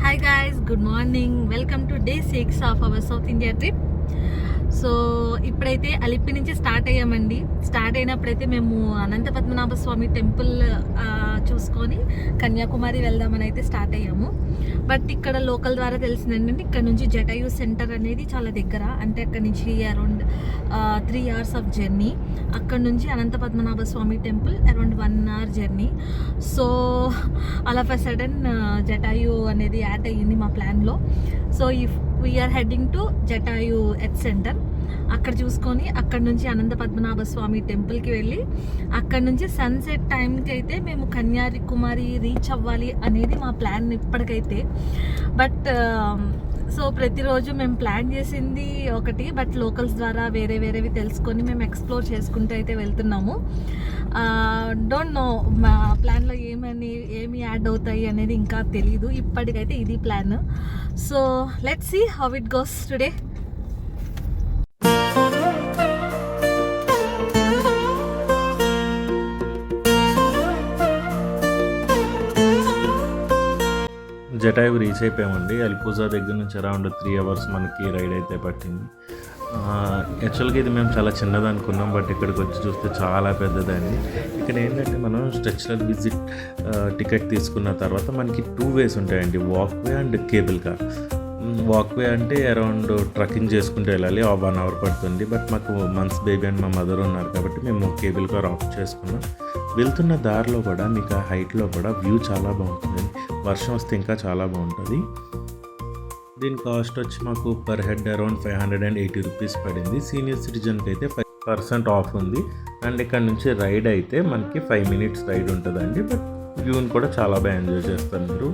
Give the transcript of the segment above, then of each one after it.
Hi guys, good morning. Welcome to day 6 of our South India trip. So ఇప్పుడైతే అలిప్పి నుంచి start అయ్యామండి. Start అయినప్పుడైతే మేము అనంత Padmanabha Swamy temple చూసుకొని కన్యాకుమారి వెళ్దామని అయితే స్టార్ట్ అయ్యాము. బట్ ఇక్కడ లోకల్ ద్వారా తెలిసిందంటే ఇక్కడ నుంచి జటాయు సెంటర్ అనేది చాలా దగ్గర, అంటే అక్కడ నుంచి అరౌండ్ 3 hours ఆఫ్ జర్నీ. అక్కడ నుంచి Anantha Padmanabha Swamy temple around 1 hour journey. So all of a sudden Jatayu అనేది యాడ్ అయ్యింది మా ప్లాన్లో. So we're heading to Jatayu earth center. అక్కడ చూసుకొని అక్కడ నుంచి అనంత పద్మనాభ స్వామి టెంపుల్కి వెళ్ళి అక్కడ నుంచి సన్సెట్ టైంకి అయితే మేము కన్యాకుమారి రీచ్ అవ్వాలి అనేది మా ప్లాన్ ఇప్పటికైతే. బట్ సో ప్రతిరోజు మేము ప్లాన్ చేసింది ఒకటి, బట్ లోకల్స్ ద్వారా వేరేవి తెలుసుకొని మేము ఎక్స్ప్లోర్ చేసుకుంటూ అయితే వెళ్తున్నాము. డోంట్ నో మా ప్లాన్లో ఏమి యాడ్ అవుతాయి అనేది ఇంకా తెలీదు. ఇప్పటికైతే ఇది plan. So let's see how it goes today. Jatayu reach అయిపోయామండి. అల్పూజా దగ్గర నుంచి అరౌండ్ 3 hours మనకి రైడ్ అయితే పట్టింది. యాక్చువల్గా ఇది మేము చాలా చిన్నది అనుకున్నాం, బట్ ఇక్కడికి వచ్చి చూస్తే చాలా పెద్దదండి. ఇక్కడ ఏంటంటే మనం స్ట్రెచరల్ విజిట్ టికెట్ తీసుకున్న తర్వాత మనకి 2 ways ఉంటాయండి, walkway and cable car. Walkway అంటే అరౌండ్ ట్రక్కింగ్ చేసుకుంటూ వెళ్ళాలి, 1 hour పడుతుంది. బట్ మాకు మంత్స్ బేబీ అండ్ మా మదర్ ఉన్నారు కాబట్టి మేము కేబుల్ కార్ ఆప్ట్ చేసుకున్నాం. వెళ్తున్న దారిలో కూడా మీకు ఆ హైట్లో కూడా వ్యూ చాలా బాగుంటుంది. వర్షం వస్తే ఇంకా చాలా బాగుంటుంది. దీని కాస్ట్ వచ్చి మాకు పర్ హెడ్ అరౌండ్ 580 rupees పడింది. సీనియర్ సిటిజన్కి అయితే 5% ఆఫ్ ఉంది. అండ్ ఇక్కడ నుంచి రైడ్ అయితే మనకి 5 minutes రైడ్ ఉంటుందండి. బట్ వ్యూని కూడా చాలా బాగా ఎంజాయ్ చేస్తారు మీరు.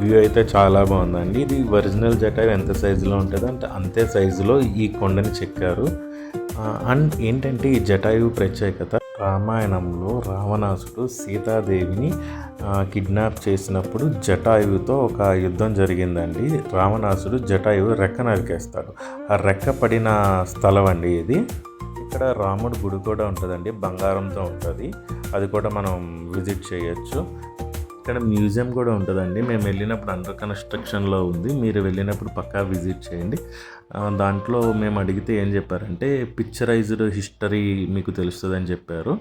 వ్యూ అయితే చాలా బాగుందండి. ఇది ఒరిజినల్ జటాయు ఎంత సైజులో ఉంటుందో అంటే అంతే సైజులో ఈ కొండని చెక్కారు. అండ్ ఏంటంటే ఈ జటాయు ప్రత్యేకత, రామాయణంలో రావణాసుడు సీతాదేవిని కిడ్నాప్ చేసినప్పుడు జటాయువుతో ఒక యుద్ధం జరిగిందండి. రావణాసుడు జటాయువు రెక్క నరికేస్తాడు. ఆ రెక్క పడిన స్థలం అండి ఇది. ఇక్కడ రాముడు గుడి కూడా ఉంటుందండి, బంగారంతో ఉంటుంది. అది కూడా మనం విజిట్ చేయొచ్చు. ఇక్కడ మ్యూజియం కూడా ఉంటుందండి. మేము వెళ్ళినప్పుడు అండర్ కన్స్ట్రక్షన్లో ఉంది, మీరు వెళ్ళినప్పుడు పక్కా విజిట్ చేయండి. దాంట్లో మేము అడిగితే ఏం చెప్పారంటే పిక్చరైజ్డ్ హిస్టరీ మీకు తెలుస్తుందని చెప్పారు.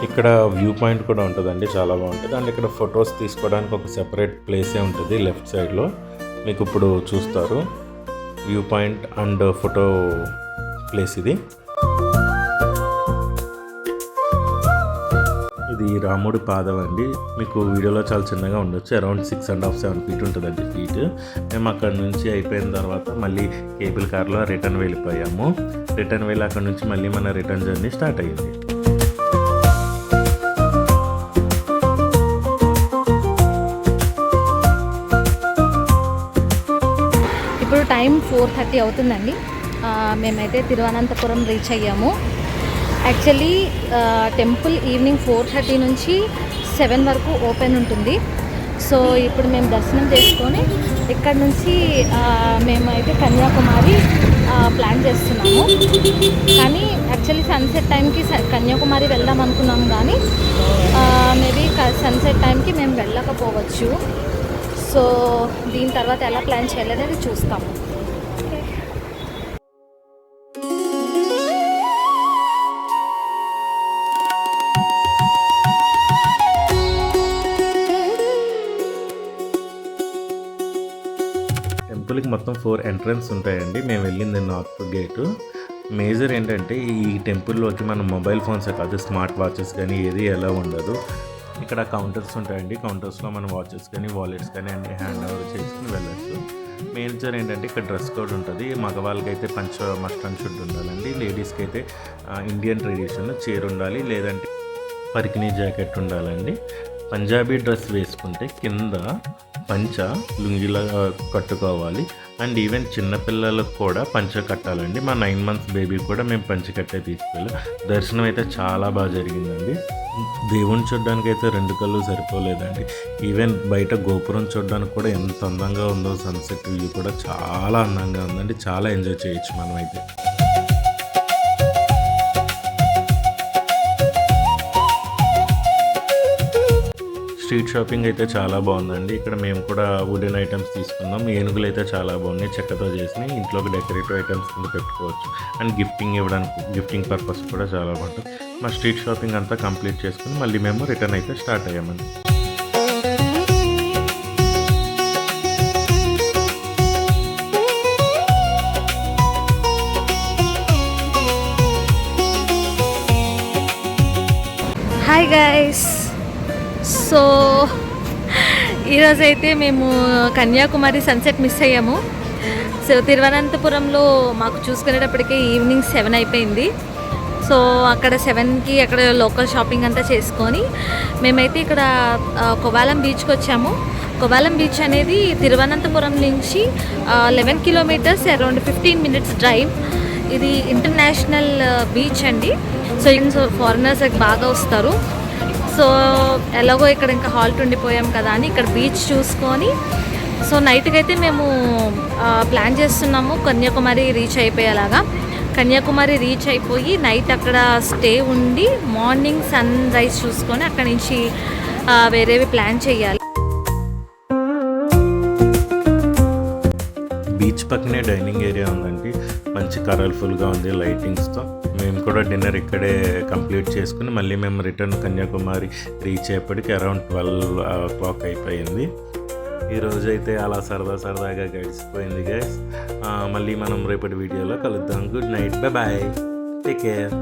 ఇక్కడ వ్యూ పాయింట్ కూడా ఉంటుందండి, చాలా బాగుంటుంది. అండ్ ఇక్కడ ఫొటోస్ తీసుకోవడానికి ఒక సెపరేట్ ప్లేసే ఉంటుంది లెఫ్ట్ సైడ్లో, మీకు ఇప్పుడు చూస్తారు. View point and photo place ఇది. ఇది రాముడి పాదం అండి. మీకు వీడియోలో చాలా చిన్నగా ఉండొచ్చు, అరౌండ్ 6.5-7 feet ఉంటుందండి ఫీట్. మేము అక్కడ నుంచి అయిపోయిన తర్వాత మళ్ళీ కేబుల్ కార్లో రిటర్న్ వెళ్ళిపోయాము. రిటర్న్ వెళ్ళి అక్కడ నుంచి మళ్ళీ మన రిటర్న్ జర్నీ స్టార్ట్ అయ్యింది. ఇప్పుడు టైం 4:30 అవుతుందండి. మేమైతే తిరువనంతపురం రీచ్ అయ్యాము. యాక్చువల్లీ టెంపుల్ ఈవినింగ్ 4:30 నుంచి 7 వరకు ఓపెన్ ఉంటుంది. సో ఇప్పుడు మేము దర్శనం చేసుకొని ఇక్కడ నుంచి మేమైతే కన్యాకుమారి ప్లాన్ చేస్తున్నాము. కానీ యాక్చువల్లీ సన్సెట్ టైంకి కన్యాకుమారి వెళ్దాం అనుకున్నాము, కానీ మేబీ సన్సెట్ టైంకి మేము వెళ్ళకపోవచ్చు. సో దీని తర్వాత ఎలా ప్లాన్ చేయాలనేది చూస్తాము. టెంపుల్కి మొత్తం 4 ఎంట్రన్స్ ఉంటాయండి. మేము వెళ్ళింది నార్త్ గేటు. మేజర్ ఏంటంటే ఈ టెంపుల్లోకి మనం మొబైల్ ఫోన్సే కాదు, స్మార్ట్ వాచెస్ కానీ ఏది ఎలా ఉండదు. ఇక్కడ కౌంటర్స్ ఉంటాయండి. కౌంటర్స్లో మన వాచెస్ కానీ వాలెట్స్ కానీ అన్ని హ్యాండ్ ఓవర్ చేసుకుని వెళ్ళచ్చు. మేజర్ ఏంటంటే ఇక్కడ డ్రెస్ కోడ్ ఉంటుంది. మగవాళ్ళకైతే మస్ట్ అండ్ షుడ్ ఉండాలండి. లేడీస్కి అయితే ఇండియన్ ట్రెడిషన్ చీర ఉండాలి, లేదంటే పరికిణీ జాకెట్ ఉండాలండి. పంజాబీ డ్రెస్ వేసుకుంటే కింద పంచ లుంగిలా కట్టుకోవాలి. అండ్ ఈవెన్ చిన్నపిల్లలకు కూడా పంచ కట్టాలండి. మా 9 months బేబీ కూడా మేము పంచ కట్టే తీసుకెళ్ళాం. దర్శనం అయితే చాలా బాగా జరిగిందండి. దేవుని చూడడానికి అయితే 2 కళ్ళు సరిపోలేదండి. ఈవెన్ బయట గోపురం చూడడానికి కూడా ఎంత అందంగా ఉందో, సన్సెట్ వ్యూ కూడా చాలా అందంగా ఉందండి. చాలా ఎంజాయ్ చేయొచ్చు మనం అయితే. స్ట్రీట్ షాపింగ్ అయితే చాలా బాగుందండి. ఇక్కడ మేము కూడా వుడెన్ ఐటమ్స్ తీసుకున్నాం. ఏనుగులు అయితే చాలా బాగున్నాయి, చెక్కతో చేసినాయి. ఇంట్లోకి డెకరేటివ్ ఐటమ్స్ కింద పెట్టుకోవచ్చు. అండ్ గిఫ్టింగ్ పర్పస్ కూడా చాలా బాగుంటుంది. మా స్ట్రీట్ షాపింగ్ అంతా కంప్లీట్ చేసుకుని మళ్ళీ మేము రిటర్న్ అయితే స్టార్ట్ అయ్యామండి. హాయ్ గైస్, సో ఈరోజైతే మేము కన్యాకుమారి సన్సెట్ మిస్ అయ్యాము. సో తిరువనంతపురంలో మాకు చూసుకునేటప్పటికీ ఈవినింగ్ 7 అయిపోయింది. సో అక్కడ 7కి అక్కడ లోకల్ షాపింగ్ అంతా చేసుకొని మేమైతే ఇక్కడ కొవాలం బీచ్కి వచ్చాము. కొవాలం బీచ్ అనేది తిరువనంతపురం నుంచి 11 kilometers, అరౌండ్ 15 minutes డ్రైవ్. ఇది ఇంటర్నేషనల్ బీచ్ అండి. సో ఫారినర్స్ బాగా వస్తారు. సో ఎలాగో ఇక్కడ ఇంకా హాల్ట్ ఉండిపోయాం కదా అని ఇక్కడ బీచ్ చూసుకొని, సో నైట్కి అయితే మేము ప్లాన్ చేస్తున్నాము కన్యాకుమారి రీచ్ అయిపోయేలాగా. కన్యాకుమారి రీచ్ అయిపోయి నైట్ అక్కడ స్టే ఉండి మార్నింగ్ సన్ రైజ్ చూసుకొని అక్కడి నుంచి వేరేవి ప్లాన్ చేయాలి. బీచ్ పక్కనే డైనింగ్ ఏరియా ఉందండి. మంచి కలర్ఫుల్గా ఉంది లైటింగ్స్తో. మేము కూడా డిన్నర్ ఇక్కడే కంప్లీట్ చేసుకుని మళ్ళీ మేము రిటర్న్ కన్యాకుమారి రీచ్ అయ్యేప్పటికి అరౌండ్ 12 o'clock అయిపోయింది. ఈరోజు అయితే అలా సరదాగా గడిచిపోయింది గైస్. మళ్ళీ మనం రేపటి వీడియోలో కలుద్దాం. Good night, bye bye, take care.